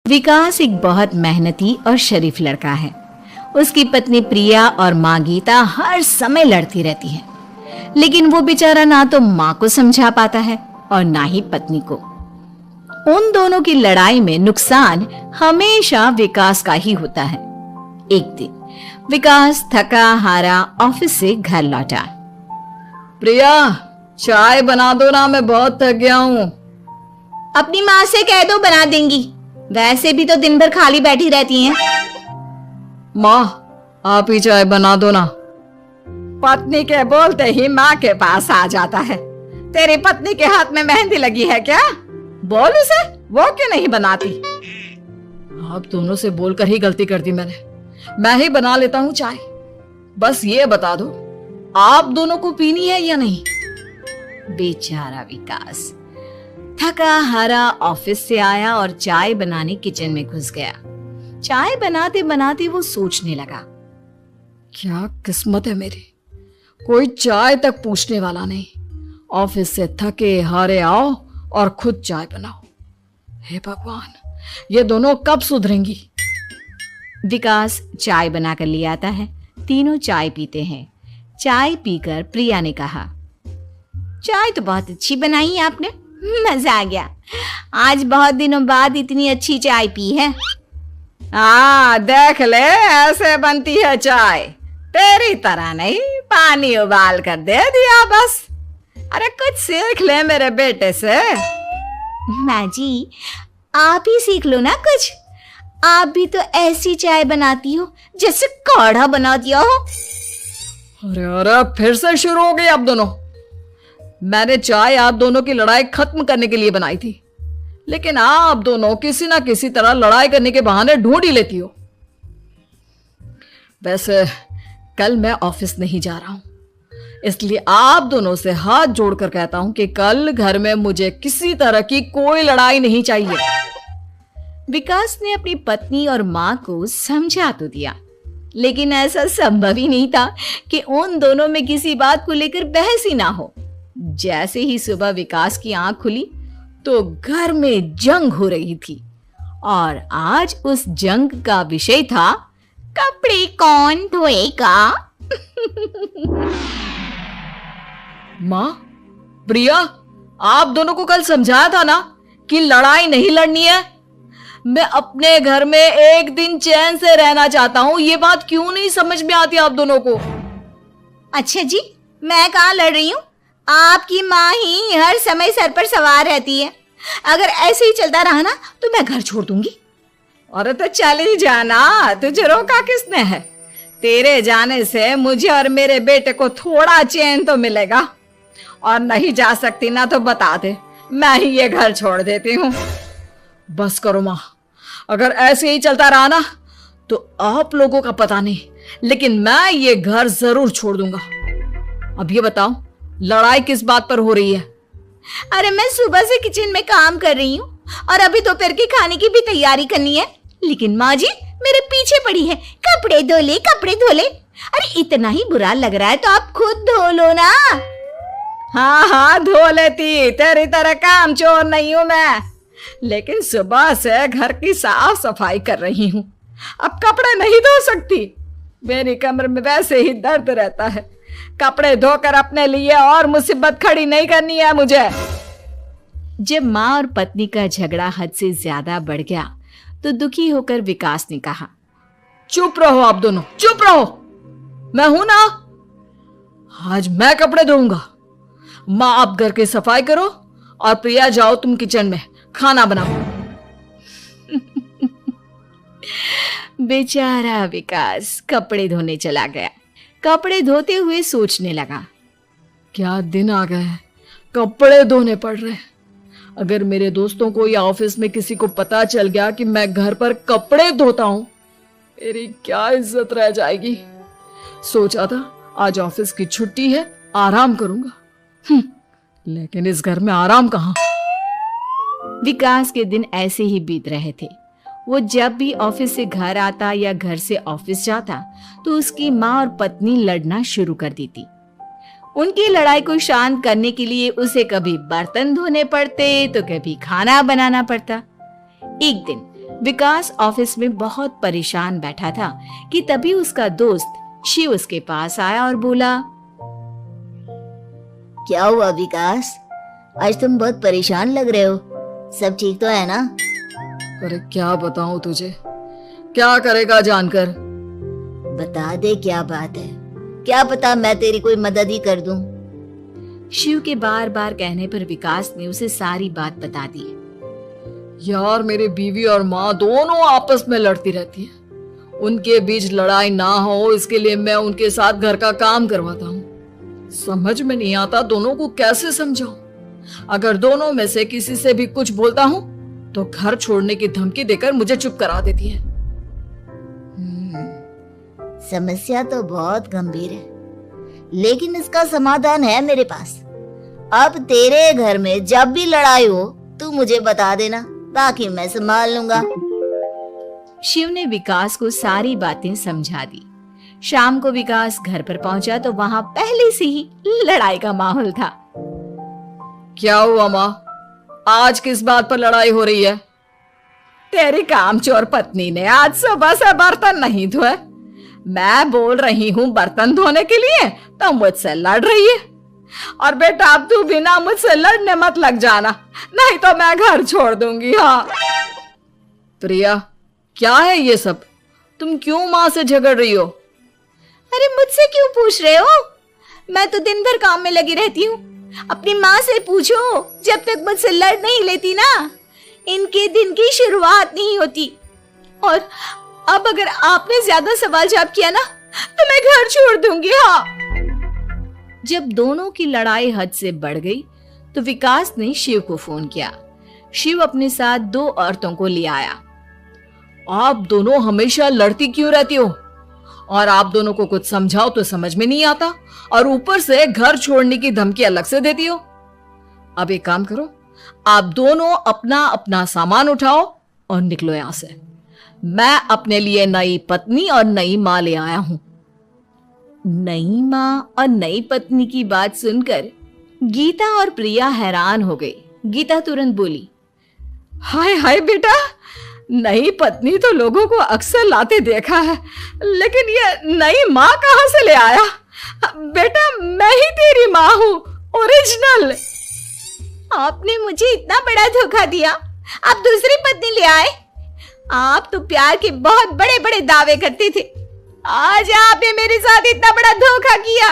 विकास एक बहुत मेहनती और शरीफ लड़का है। उसकी पत्नी प्रिया और माँ गीता हर समय लड़ती रहती है, लेकिन वो बेचारा ना तो माँ को समझा पाता है और ना ही पत्नी को। उन दोनों की लड़ाई में नुकसान हमेशा विकास का ही होता है। एक दिन विकास थका हारा ऑफिस से घर लौटा। प्रिया, चाय बना दो ना, मैं बहुत थक गया हूँ। अपनी माँ से कह दो, बना देंगी। वैसे भी तो दिन भर खाली बैठी रहती हैं। माँ, आप ही चाय बना दो ना। पत्नी के बोलते ही माँ के पास आ जाता है। तेरी पत्नी के हाथ में मेहंदी लगी है क्या? बोल उसे, वो क्यों नहीं बनाती? आप दोनों से बोलकर ही गलती कर दी मैंने। मैं ही बना लेता हूँ चाय। बस ये बता दो, आप दोनों को पीनी है या नहीं? बेचारा विकास थका हारा ऑफिस से आया और चाय बनाने किचन में घुस गया। चाय बनाते बनाते वो सोचने लगा, क्या किस्मत है मेरी, कोई चाय तक पूछने वाला नहीं। ऑफिस से थके हारे आओ और खुद चाय बनाओ। हे भगवान, ये दोनों कब सुधरेंगी? विकास चाय बनाकर ले आता है। तीनों चाय पीते हैं। चाय पीकर प्रिया ने कहा, चाय तो बहुत अच्छी बनाई है आपने, मजा आ गया। आज बहुत दिनों बाद इतनी अच्छी चाय पी है। देख ले, ऐसे बनती है चाय। तेरी तरह नहीं, पानी उबाल कर दे दिया बस। अरे कुछ सीख ले मेरे बेटे से। माँ जी, आप ही सीख लो ना कुछ। आप भी तो ऐसी चाय बनाती हो जैसे काढ़ा बना दिया हो। अरे फिर से शुरू हो गई आप दोनों। मैंने चाय आप दोनों की लड़ाई खत्म करने के लिए बनाई थी, लेकिन आप दोनों किसी ना किसी तरह लड़ाई करने के बहाने ढूंढ ही लेती हो। वैसे कल मैं ऑफिस नहीं जा रहा हूं, इसलिए आप दोनों से हाथ जोड़कर कहता हूं कि कल घर में मुझे किसी तरह की कोई लड़ाई नहीं चाहिए। विकास ने अपनी पत्नी और माँ को समझा तो दिया, लेकिन ऐसा संभव ही नहीं था कि उन दोनों में किसी बात को लेकर बहस ही ना हो। जैसे ही सुबह विकास की आंख खुली तो घर में जंग हो रही थी, और आज उस जंग का विषय था, कपड़े कौन धोएगा। माँ, प्रिया, आप दोनों को कल समझाया था ना कि लड़ाई नहीं लड़नी है। मैं अपने घर में एक दिन चैन से रहना चाहता हूँ। ये बात क्यों नहीं समझ में आती आप दोनों को? अच्छा जी, मैं कहाँ लड़ रही हूँ? आपकी माँ ही हर समय सर पर सवार रहती है। अगर ऐसे ही चलता रहा ना तो मैं घर छोड़ दूंगी। अरे तो चल ही जाना, तुझे रोका किसने है? तेरे जाने से मुझे और मेरे बेटे को थोड़ा चैन तो मिलेगा। और नहीं जा सकती ना तो बता दे, मैं ही ये घर छोड़ देती हूँ। बस करो माँ, अगर ऐसे ही चलता रहा ना तो आप लोगों का पता नहीं, लेकिन मैं ये घर जरूर छोड़ दूंगा। अब ये बताओ, लड़ाई किस बात पर हो रही है? अरे मैं सुबह से किचन में काम कर रही हूँ और अभी दोपहर के खाने की भी तैयारी करनी है, लेकिन माँ जी मेरे पीछे पड़ी है, कपड़े धो ले, कपड़े धो ले। अरे इतना ही बुरा लग रहा है तो आप खुद धो लो ना। हाँ धो लेती, तेरी तरह काम चोर नहीं हूं मैं, लेकिन सुबह से घर की साफ सफाई कर रही हूँ, अब कपड़े नहीं धो सकती। मेरी कमर में वैसे ही दर्द रहता है, कपड़े धोकर अपने लिए और मुसीबत खड़ी नहीं करनी है मुझे। जब माँ और पत्नी का झगड़ा हद से ज्यादा बढ़ गया तो दुखी होकर विकास ने कहा, चुप रहो आप दोनों, चुप रहो। मैं हूं ना, आज मैं कपड़े धोऊंगा। माँ, आप घर की सफाई करो और प्रिया, जाओ तुम किचन में खाना बनाओ। बेचारा विकास कपड़े धोने चला गया। कपड़े धोते हुए सोचने लगा, क्या दिन आ गए हैं, कपड़े धोने पड़ रहे हैं। अगर मेरे दोस्तों को या ऑफिस में किसी को पता चल गया कि मैं घर पर कपड़े धोता हूं, मेरी क्या इज्जत रह जाएगी। सोचा था आज ऑफिस की छुट्टी है, आराम करूंगा, लेकिन इस घर में आराम कहां। विकास के दिन ऐसे ही बीत रहे थे। वो जब भी ऑफिस से घर आता या घर से ऑफिस जाता तो उसकी माँ और पत्नी लड़ना शुरू कर देती। उनकी लड़ाई को शांत करने के लिए उसे कभी बर्तन धोने पड़ते तो कभी खाना बनाना पड़ता। एक दिन विकास ऑफिस में बहुत परेशान बैठा था कि तभी उसका दोस्त शिव उसके पास आया और बोला, क्या हुआ विकास? आज तुम बहुत परेशान लग रहे हो। सब ठीक तो है ना? अरे क्या बताऊं तुझे, क्या करेगा जानकर। बता दे क्या बात है, क्या पता मैं तेरी कोई मदद ही कर दूं। शिव के बार बार कहने पर विकास ने उसे सारी बात बता दी। यार मेरी बीवी और माँ दोनों आपस में लड़ती रहती है। उनके बीच लड़ाई ना हो इसके लिए मैं उनके साथ घर का काम करवाता हूँ। समझ में नहीं आता दोनों को कैसे समझाऊं। अगर दोनों में से किसी से भी कुछ बोलता हूँ तो घर छोड़ने की धमकी देकर मुझे चुप करा देती है। समस्या तो बहुत गंभीर है, लेकिन इसका समाधान है मेरे पास। अब तेरे घर में जब भी लड़ाई हो तू मुझे बता देना, बाकी मैं संभाल लूंगा। शिव ने विकास को सारी बातें समझा दी। शाम को विकास घर पर पहुंचा तो वहां पहले से ही लड़ाई का माहौल था। क्या हुआ माँ, आज किस बात पर लड़ाई हो रही है? तेरी कामचोर पत्नी ने आज सुबह से बर्तन नहीं धोए। मैं बोल रही हूँ बर्तन धोने के लिए तो मुझसे लड़ रही है। और बेटा अब तू बिना मुझसे लड़ने मत लग जाना, नहीं तो मैं घर छोड़ दूंगी। हाँ प्रिया, क्या है ये सब? तुम क्यों माँ से झगड़ रही हो? अरे मुझसे क्यों पूछ रहे हो? मैं तो दिन भर काम में लगी रहती हूँ। अपनी माँ से पूछो, जब तक मुझसे लड़ नहीं लेती ना इनके दिन की शुरुआत नहीं होती। और अब अगर आपने ज्यादा सवाल जवाब किया ना तो मैं घर छोड़ दूंगी। हाँ। जब दोनों की लड़ाई हद से बढ़ गई तो विकास ने शिव को फोन किया। शिव अपने साथ 2 औरतों को ले आया। आप दोनों हमेशा लड़ती क्यों रहती हो? और आप दोनों को कुछ समझाओ तो समझ में नहीं आता, और ऊपर से घर छोड़ने की धमकी अलग से देती हो। अब एक काम करो, आप दोनों अपना अपना सामान उठाओ और निकलो यहां से। मैं अपने लिए नई पत्नी और नई माँ ले आया हूं। नई माँ और नई पत्नी की बात सुनकर गीता और प्रिया हैरान हो गई। गीता तुरंत बोली, हाय हाय बेटा, नई पत्नी तो लोगों को अक्सर लाते देखा है, लेकिन ये नई माँ कहाँ से ले आया? बेटा मैं ही तेरी माँ हूँ, ओरिजिनल। आपने मुझे इतना बड़ा धोखा दिया, आप दूसरी पत्नी ले आए। आप तो प्यार के बहुत बड़े बड़े दावे करते थे, आज आपने मेरे साथ इतना बड़ा धोखा किया।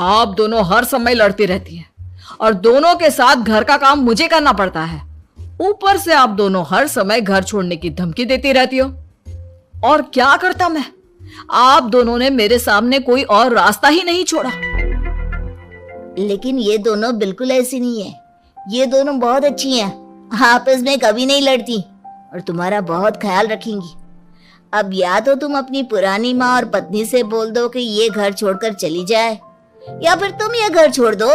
आप दोनों हर समय लड़ती रहती हैं और दोनों के साथ घर का काम मुझे करना पड़ता है। ऊपर से आप दोनों हर समय घर छोड़ने की धमकी देती रहती हो। और क्या करता मैं? आप दोनों ने मेरे सामने कोई और रास्ता ही नहीं छोड़ा। लेकिन ये दोनों बिल्कुल ऐसी नहीं है। ये दोनों बहुत अच्छी हैं, आपस में कभी नहीं लड़ती और तुम्हारा बहुत ख्याल रखेंगी। अब या तो तुम अपनी पुरानी माँ और पत्नी से बोल दो कि ये घर छोड़कर चली जाए, या फिर तुम ये घर छोड़ दो।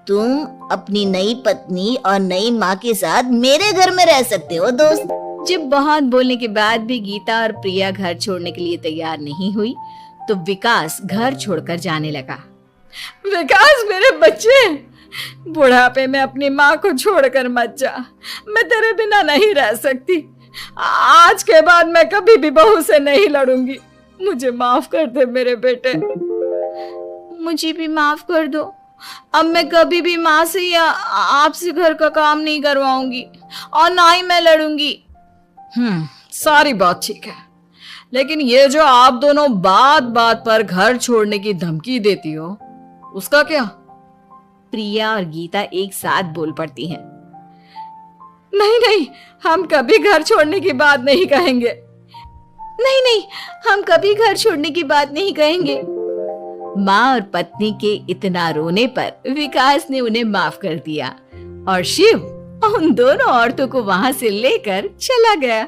तुम अपनी नई पत्नी और नई माँ के साथ मेरे घर में रह सकते हो दोस्त। जब बहुत बोलने के बाद भी गीता और प्रिया घर छोड़ने के लिए तैयार नहीं हुई तो विकास घर छोड़कर जाने लगा। विकास मेरे बच्चे, बुढ़ापे में अपनी माँ को छोड़कर मत जा। मैं तेरे बिना नहीं रह सकती। आज के बाद मैं कभी भी बहू से नहीं लड़ूंगी। मुझे माफ कर दे मेरे बेटे। मुझे भी माफ कर दो। अब मैं कभी भी माँ से या आपसे घर का काम नहीं करवाऊंगी और ना ही मैं लड़ूंगी। सारी बात ठीक है, लेकिन ये जो आप दोनों बात बात पर घर छोड़ने की धमकी देती हो, उसका क्या? प्रिया और गीता एक साथ बोल पड़ती हैं। नहीं नहीं, हम कभी घर छोड़ने की बात नहीं कहेंगे। नहीं नहीं, हम कभी घर छोड़ने की बात नहीं कहेंगे। माँ और पत्नी के इतना रोने पर विकास ने उन्हें माफ कर दिया और शिव उन दोनों औरतों को वहां से लेकर चला गया।